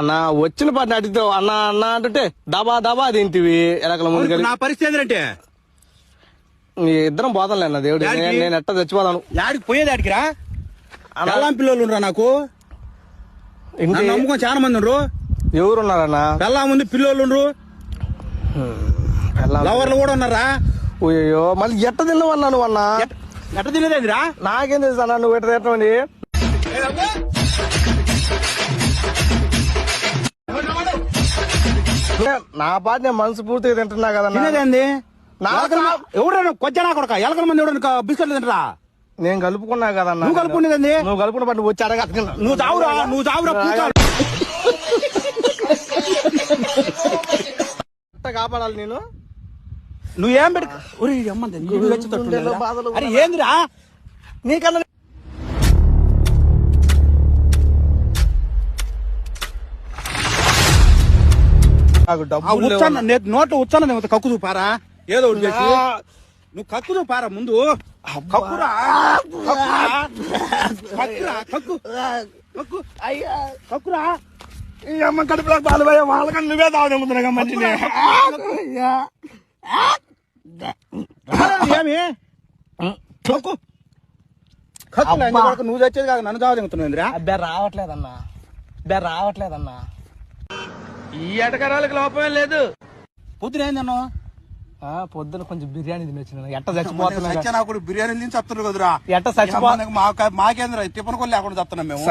అన్న వచ్చిన పాటిని అడిగితావు అన్న అన్న అంటే దబా దబా తింటివి ఎలకల ముందు నా పరిస్థితి ఏంటంటే ఇద్దరం పోతాంలే అన్న దేవుడు నేను ఎట్ట చచ్చిపోతాను. యాడికి పోయేది ఆడికిరా పెళ్ళాం పిల్లలు ఉండరా నాకు నమ్ముకొని చాలా మంది ఉండరు. ఎవరున్నారన్నా? పెళ్ళాం ఉంది పిల్లలు ఉండరు లవర్లు కూడా ఉన్నారా? అయ్యో మళ్ళీ ఎట్ట తిన్నావన్నా నువ్వు అన్నా? ఎట్ట తినేదేందిరా? నాకేం తెలుసు అన్న నువ్వు ఎట్ట తిట్టమని. నా పాట నేను మనసు పూర్తిగా తింటున్నా కదన్నా. తినేదేంది ఎవడన్నా కొజ్జనా కొడక ఎలకల మంది ఎవడన్నా బిస్కెట్లు తింటరా? నేను కలుపుకున్నా కదన్నా. నువ్వు కలుపుకునేదండి? నువ్వు కలుపుకున్న పాటు వచ్చి అడగ నువ్వు చావురా కాపాడాలి నేను. నువ్వేం పెట్టి అరే ఏందిరా నీకన్నా నోట్లో ఉచ్చాన కక్కు చూపారా ఏదో ఒకటి చేసి నువ్వు కక్కు చూపారా ముందు కక్కురా కక్కురా ఈ అమ్మ కడుపులో పాలు పోయా వాళ్ళకన్నా నువ్వే తాగుతున్నా మంచిగా. ఏమి కక్కు నువ్వు తెచ్చేది కాదు నన్ను తాగుతున్నావురా? అబ్బే రావట్లేదన్నా. ఈ ఎటకరాలకు లోపమే లేదు. పొద్దున ఏందన్నా? పొద్దున కొంచెం బిర్యానీ తినొచ్చిన ఎట్ట చచ్చిపోతున్నా. బిర్యానీ తిని చెప్తున్నారు కదరా. ఎట్ట చచ్చిపో మాకేంద్ర టిఫన్ కూడా లేకుండా చెప్తున్నాం మేము.